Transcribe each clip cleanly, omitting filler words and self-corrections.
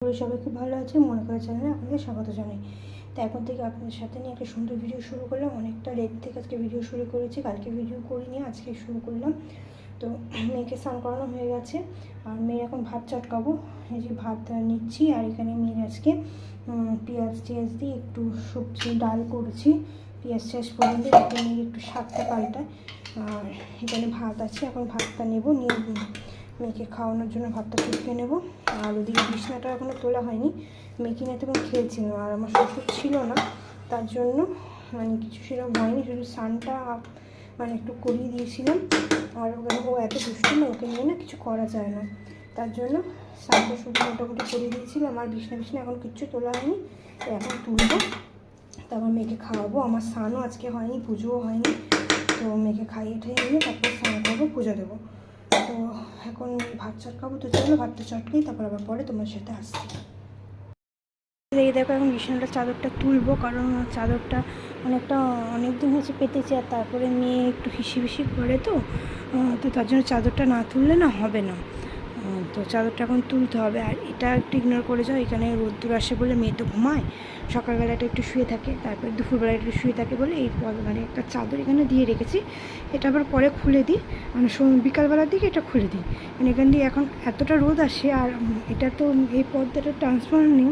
করি সবাই খুব ভালো আছে। মনে করে চ্যানেলে আপনাদের স্বাগত জানাই। তো এখন থেকে আপনাদের সাথে নিয়ে একটা সুন্দর ভিডিও শুরু করলাম। অনেকটা লেট থেকে আজকে ভিডিও শুরু করেছি, কালকে ভিডিও করিনি, আজকে শুরু করলাম। তো মেয়েকে স্নান করানো হয়ে গেছে আর মেয়ের এখন ভাত চটকাবো। এই যে ভাত নিচ্ছি আর এখানে মেয়ের আজকে পেঁয়াজ টিয়াজ দিয়ে একটু সবজি ডাল করেছি, পেঁয়াজ টিয়াজ করে দিয়ে মেয়ের একটু শাকটা পাল্টায়। আর এখানে ভাত আছে, এখন ভাতটা নেবো, নিয়ে মেয়েকে খাওয়ানোর জন্য ভাতটা চটকে নেবো। আর ওদিকে বিছনাটা এখনও তোলা হয়নি, মেয়েকে নিয়ে তখন খেলছিল আর আমার শ্বশুর ছিল না, তার জন্য মানে কিছু সেরকম হয়নি, শুধু স্নানটা মানে একটু করিয়ে দিয়েছিলাম। আর ও এত দুষ্টু না, ওকে নিয়ে না কিছু করা যায় না, তার জন্য স্নানটা শুধু মোটামুটি করিয়ে দিয়েছিলাম। আর বিছনা এখন কিচ্ছু তোলা হয়নি, এখন তুলবো, তারপর মেয়েকে খাওয়াবো। আমার স্নানও আজকে হয়নি, পুজোও হয়নি, তো মেয়েকে খাইয়ে ঠাইয়ে নিয়ে তারপর স্নান করবো, পুজো দেবো। তো এখন ভাত চটকাবো, তো চলো ভাতটা চটকেই তারপর আবার পরে তোমার সাথে আসছি। এই দেখো এখন বিছানাটা চাদরটা তুলবো, কারণ চাদরটা অনেক দিন হচ্ছে পেতেছি, আর তারপরে মেয়ে একটু হিসি করে, তো তার জন্য চাদরটা না তুললে না হবে না। তো চাদরটা এখন তুলতে হবে। আর এটা একটু ইগনোর করে যাও, এখানে রোদ্দুর আসে বলে মেয়ে তো ঘুমায়, সকালবেলাটা একটু শুয়ে থাকে, তারপরে দুপুরবেলা একটু শুয়ে থাকে বলে এই মানে একটা চাদর এখানে দিয়ে রেখেছি। এটা আবার পরে খুলে দিই, মানে বিকালবেলার দিকে এটা খুলে দিই, মানে এখান দিয়ে এখন এতটা রোদ আসে। আর এটা তো এই পর্দাটা ট্রান্সপারেন্ট নেই,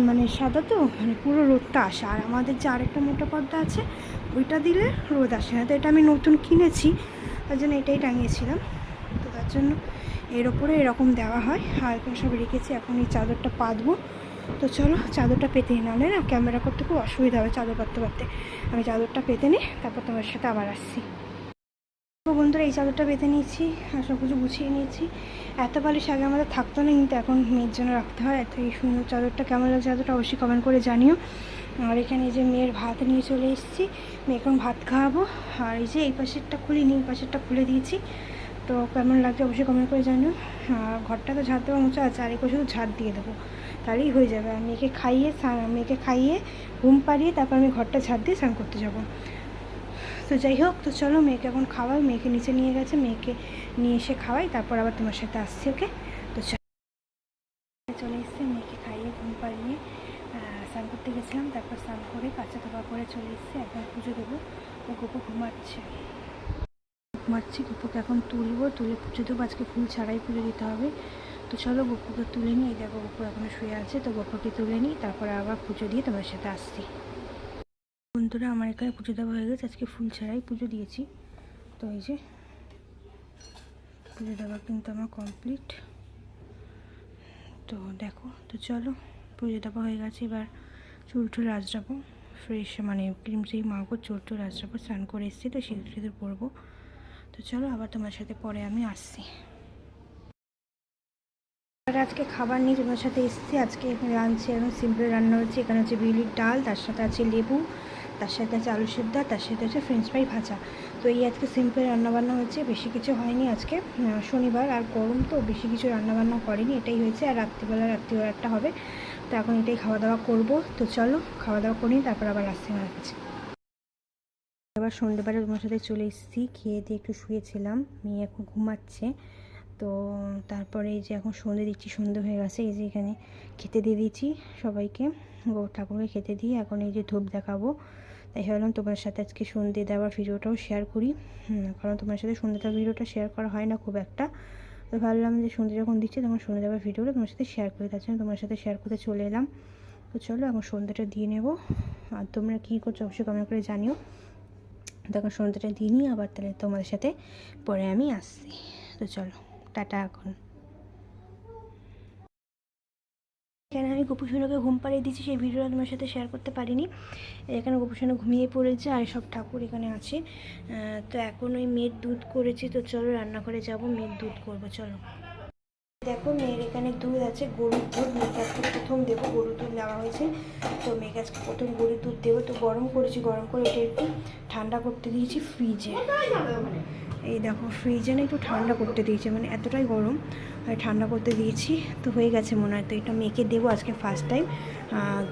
মানে সাদা, তো মানে পুরো রোদটা আসে। আর আমাদের যে আরেকটা মোটা পর্দা আছে ওইটা দিলে রোদ আসে না, তো এটা আমি নতুন কিনেছি, তার জন্য এটাই টাঙিয়েছিলাম। তো তার জন্য এর ওপরে এরকম দেওয়া হয়। আর এখানে সব রেখেছি, এখন এই চাদরটা পাতবো। তো চলো চাদরটা পেতে নাহলে না ক্যামেরা করতে খুব অসুবিধা হবে চাদর পাততে। আমি চাদরটা পেতে নিই, তারপর তোমার সাথে আবার আসছি। তো বন্ধুরা এই চাদরটা পেতে নিয়েছি আর সব কিছু গুছিয়ে নিয়েছি। এত বালিশ আগে আমাদের থাকতো না, কিন্তু এখন মেয়ের জন্য রাখতে হয়। এত এই সুন্দর চাদরটা কেমন লাগছে চাদরটা অবশ্যই কমেন্ট করে জানিও। আর এখানে যে মেয়ের ভাত নিয়ে চলে এসেছি, মেয়ে এখন ভাত খাওয়াবো। আর এই যে এই পাশেরটা খুলিনি, এই পাশেরটা খুলে দিয়েছি, তো কেমন লাগছে অবশ্যই কমেন্ট করে জানিও। আর ঘরটা তো ঝাড় দেওয়া মোছা আছে, আর একটু শুধু ঝাড় দিয়ে দেবো, তাহলেই হয়ে যাবে। আর মেয়েকে খাইয়ে ঘুম পাড়িয়ে তারপর আমি ঘরটা ঝাড় দিয়ে স্নান করতে যাবো। তো যাই হোক, তো চলো মেয়েকে এখন খাওয়াই, মেয়েকে নিচে নিয়ে গেছে, মেয়েকে নিয়ে এসে খাওয়াই, তারপর আবার তোমার সাথে আসছি। ওকে, তো চলে এসছে, মেয়েকে খাইয়ে ঘুম পাড়িয়ে স্নান করতে গেছিলাম, তারপর স্নান করে কাঁচা ধোয়া করে চলে এসছে, একবার পুজো দেবো। ও গোপু ঘুমাচ্ছে, গোপুকে এখন তুলে পুজো দেবো। আজকে ফুল ছাড়াই পুজো দিতে হবে। তো চলো গোপুকে তুলে নিই, এই দেখো গোপু এখনো শুয়ে আছে, তো গোপুকে তুলে নিই, তারপরে আবার পুজো দিয়ে তোমার সাথে আসছি। বন্ধুরা আমার এখানে পুজো দেওয়া হয়ে গেছে, আজকে ফুল ছাড়াই পুজো দিয়েছি। তো এই যে পুজো দেওয়া কিন্তু আমার কমপ্লিট, তো দেখো। তো চলো পুজো দেওয়া হয়ে গেছে, এবার চুল টুল আঁচড়াবো, ফ্রেশ মানে ক্রিম ট্রিম মাখবো, চুল টুল আঁচড়াবো, স্নান করে এসেছি, তো সিঁদুর পরবো। তো চলো আবার তোমার সাথে পরে আমি আসছি। আজকে খাবার নিয়ে তোমার সাথে এসেছি। আজকে এখানে লাঞ্চে এখন সিম্পল রান্না হচ্ছে, এখানে হচ্ছে বিউলির ডাল, তার সাথে আছে লেবু, তার সাথে আছে আলু সেদ্ধ, তার সাথে আছে ফ্রেঞ্চ ফ্রাই ভাজা। তো এই আজকে সিম্পল রান্নাবান্না হচ্ছে, বেশি কিছু হয়নি আজকে, শনিবার আর গরম তো বেশি কিছু রান্নাবান্না করেনি, এটাই হয়েছে। আর রাত্রিবেলা একটা হবে, তো এখন এটাই খাওয়া দাওয়া করবো। তো চলো খাওয়া দাওয়া করি, তারপর আবার আসছি আমার কাছে। আবার সন্ধ্যেবেলা তোমার সাথে চলে এসেছি, খেয়ে দিয়ে একটু শুয়েছিলাম, মেয়ে এখন ঘুমাচ্ছে। তো তারপরে এই যে এখন সন্ধে দিচ্ছি, সন্ধে হয়ে গেছে, এই যে এখানে খেতে দিয়ে দিচ্ছি সবাইকে, ঠাকুরকে খেতে দিয়ে এখন এই যে ধূপ দেখাবো। তাই ভাবলাম তোমার সাথে আজকে সন্ধে দেওয়ার ভিডিওটাও শেয়ার করি, কারণ তোমার সাথে সন্ধে দেওয়ার ভিডিওটা শেয়ার করা হয় না খুব একটা। তো ভাবলাম যে সন্ধে যখন দিচ্ছি তখন সন্ধে দেওয়ার ভিডিওটা তোমার সাথে শেয়ার করি, তার জন্য তোমার সাথে শেয়ার করতে চলে এলাম। তো চলো এখন সন্ধ্যাটা দিয়ে নেবো। আর তোমরা কী করছো অবশ্যই কমেন্ট করে জানিও। তখন সন্ধ্যাটা দিয়ে নিই, আবার তাহলে তোমাদের সাথে পরে আমি আসছি। তো চলো টাটা। এখন এখানে আমি গোপুসোনাকে ঘুম পাড়িয়ে দিচ্ছি, সেই ভিডিওটা তোমার সাথে শেয়ার করতে পারিনি। এখানে গোপুসোনা ঘুমিয়ে পড়েছে আর সব ঠাকুর এখানে আছে। তো এখন ওই মেয়ের দুধ করেছি, তো চলো রান্নাঘরে যাব, মেয়ের দুধ করবো। চলো দেখো মেয়ের এখানে দুধ আছে, গরুর দুধ, মেয়েকে আজকে প্রথম দেবো, গরুর দুধ নেওয়া হয়েছে, তো মেয়েকে আজকে প্রথম গরুর দুধ দেবো। তো গরম করেছি, গরম করে এটা একটু ঠান্ডা করতে দিয়েছি ফ্রিজে। এই দেখো ফ্রিজে না একটু ঠান্ডা করতে দিয়েছি, মানে এতটাই গরম, ঠান্ডা করতে দিয়েছি। তো হয়ে গেছে মনে হয়, তো এটা মেয়েকে দেবো আজকে ফার্স্ট টাইম।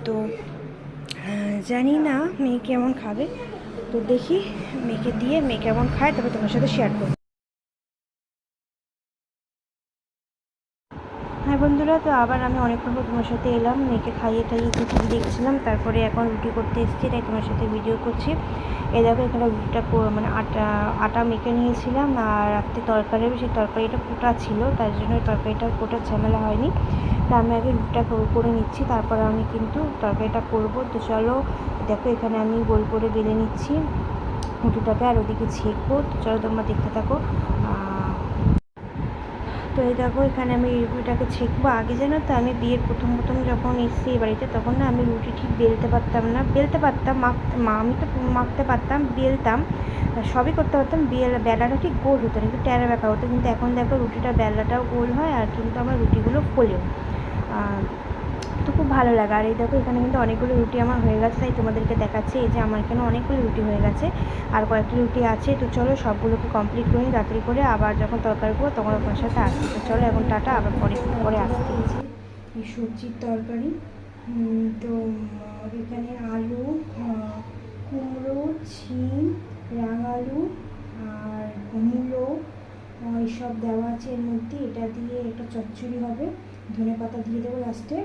তো জানি না মেয়ে কেমন খাবে, তো দেখি মেয়েকে দিয়ে মেয়ে কেমন খায় তবে তোমার সাথে শেয়ার করবো। হ্যাঁ বন্ধুরা, তো আবার আমি অনেকক্ষণ পর তোমার সাথে এলাম। মেয়েকে খাইয়ে টাইয়ে একটু টিভি দেখছিলাম, তারপরে এখন রুটি করতে এসেছি, তাই তোমার সাথে ভিডিও করছি। এই দেখো এখানে রুটিটা মানে আটা মেখে নিয়েছিলাম, আর রাত্রে তরকারি, সেই তরকারিটা কোটা ছিল, তার জন্য তরকারিটা কোটার ঝামেলা হয়নি। তা আমি আগে রুটিটা করে নিচ্ছি, তারপরে আমি কিন্তু তরকারিটা করবো। তো চলো দেখো এখানে আমি গোল করে বেলে নিচ্ছি রুটিটাকে, আর ওদিকে ছেঁকবো। তো চলো তোমরা দেখতে থাকো। তো এই দেখো এখানে আমি রুটিটাকে ছেঁকবো। আগে জানো তো, আমি বিয়ের প্রথম যখন এসেছি এই বাড়িতে, তখন না আমি রুটি ঠিক বেলতে পারতাম না। বেলতে পারতাম, আমি তো মাখতে পারতাম, বেলতাম, সবই করতে পারতাম। বেলাটা ঠিক গোল হতো না, একটু ট্যারা ব্যাকা হতো। কিন্তু এখন দেখো রুটিটা বেলাটাও গোল হয়, আর কিন্তু আমার রুটিগুলো ফোলেও। তো খুব ভালো লাগে। আর এই দেখো এখানে কিন্তু অনেকগুলো রুটি আমার হয়ে গেছে, তাই তোমাদেরকে দেখাচ্ছি। এই যে আমার এখানে অনেকগুলো রুটি হয়ে গেছে, আর কয়েকটি রুটি আছে। তো চলো সবগুলোকে কমপ্লিট করি তাড়াতাড়ি করে, আবার যখন তরকারি করবো তখন আপনার সাথে আসছি। তো চলো এখন টাটা, আবার পরে আসছি। এই সবজির তরকারি, তো এখানে আলু, কুমড়ো, ছিম, রাঙালু আর মূলো এইসব দেওয়া আছে এর মধ্যে। এটা দিয়ে একটা চচ্চড়ি হবে, ধনে পাতা দিয়ে দেবো লাস্টে।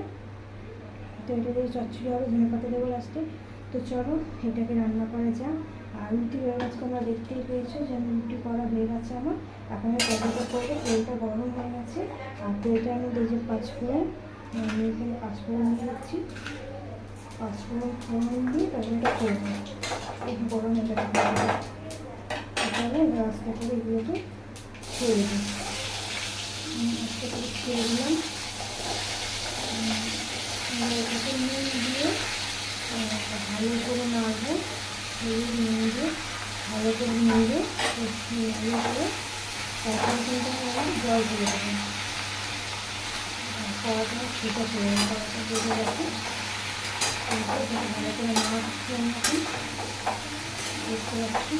তো এটা দিয়ে চচ্চড়ি হবে, ধনে পাতা দেবো লাস্টে। তো চলো এটাকে রান্না করা যাক। আর রুটি হয়ে গেছে, তোমরা দেখতেই পেয়েছো যে আমি রুটি করা হয়ে গেছে আমার। এখন আমি তেলটা করবো, তেলটা গরম হয়ে গেছে। আর তেলটা আমি দিয়ে যে পাঁচফোড়ন, আমি এখানে পাঁচফোড়ন দিয়ে দিচ্ছি। পাঁচফোড়ন দিয়ে তারপরে এটা করবো, একটু গরম হয়ে যাবে। তাহলে আস্তে করে এগুলোকে ছেড়ে দিই, আস্তে করে ছেড়ে দিলাম। এটাকে নুন দিয়ে ভালো করে নাড়বো, হলুদ নুন দিয়ে ভালো করে নেড়ে ভালো করে তারপরে কিন্তু আমি জল দিয়ে দেবো। কড়াটা সেটা ছেড়ে কড়াটা বেঁধে গেছে, ভালো করে নাড়ছি আমি এখন, দেখতে পাচ্ছি।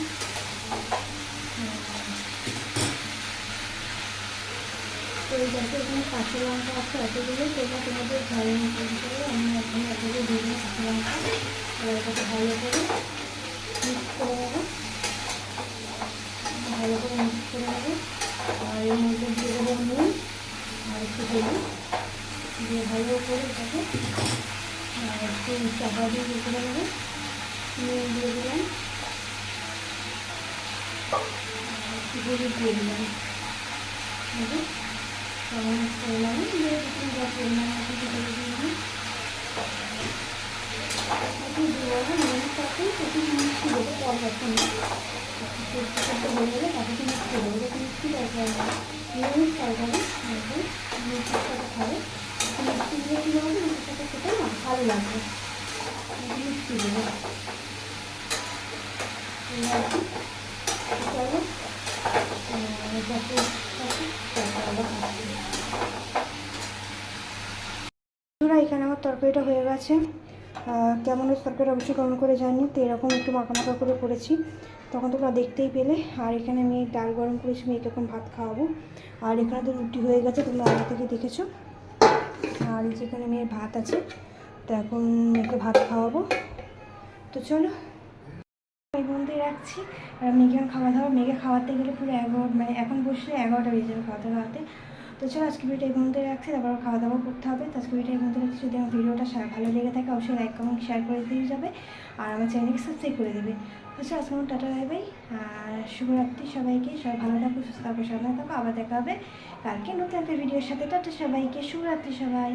তো এই দেখো এখানে কাঁচা লঙ্কা আছে এতগুলো, তোমরা তোমাদের ঝাল অনুসারে আমি এখানে এতগুলো দিয়ে দিই কাঁচা লঙ্কা। এবার এটাকে ভালো করে মিক্স করে নেবো, ভালো করে মিক্স করে নেবো। আর এর মধ্যে দিয়ে দেবো নুন আর একটু হলুদ দিয়ে ভালো করে এটাকে একটু চাপা দিয়ে ইয়ে করে নেবো। নুন দিয়ে দিলাম, একটু হলুদ দিয়ে দিলাম, পরিমাণে দিয়ে যা পরিমাণ আছে সেটা দিয়ে দিলাম। একটু দেওয়া মেন তাতে একটু মিষ্টি দেবো, পরবর্তী সবজিটা হয়ে গেলে তাকে একটু মিষ্টি দেবো, যাতে মিষ্টি তরকারি নিরামিষ তরকারি মিষ্টির সাথে খাবে। মিষ্টি দিয়ে কী হবে, মিষ্টির সাথে খেতে না ভালো লাগবে, মিষ্টি দেবো। চলো এখানে আমার তরকারিটা হয়ে গেছে। কেমন হয়েছে তরকারিটা অবশ্যই কমেন্ট করে জানিও। তো এরকম একটু মাখা মাখা করে করেছি, তখন তোমরা দেখতেই পেলে। আর এখানে আমি ডাল গরম করেছি, মেয়েকে এখন ভাত খাওয়াবো। আর এখানে তো রুটি হয়ে গেছে, তোমরা আগে থেকে দেখেছো। আর যেখানে মেয়ের ভাত আছে, তো এখন মেয়েকে ভাত খাওয়াবো। তো চলো এই বন্ধুই রাখছি। আর মেয়েকে মেয়েকে খাওয়াতে গেলে পুরো 11, মানে এখন বসলে 11টা বেজে যাবে খাওয়াতে। তো চলো আজকে ভিডিওটা এই বন্ধুই রাখছি, তারপর খাওয়া দাওয়া করতে হবে। তো আজকে ভিডিও এই বন্ধুই রাখছি। যদি আমার ভিডিওটা ভালো লেগে থাকে অবশ্যই লাইক কমেন্ট শেয়ার করে দিয়ে যাবে, আর আমার চ্যানেলকে সাবস্ক্রাইব করে দেবে। তো চলো আজকে আমার টাটা বাই বাই, আর শুভরাত্রি সবাইকে। সবাই ভালো থাকো, সুস্থ থাকো, সাবধানে থাকো। আবার দেখা হবে কালকে নতুন একটা ভিডিওর সাথে। টাটা সবাইকে, শুভরাত্রি সবাই।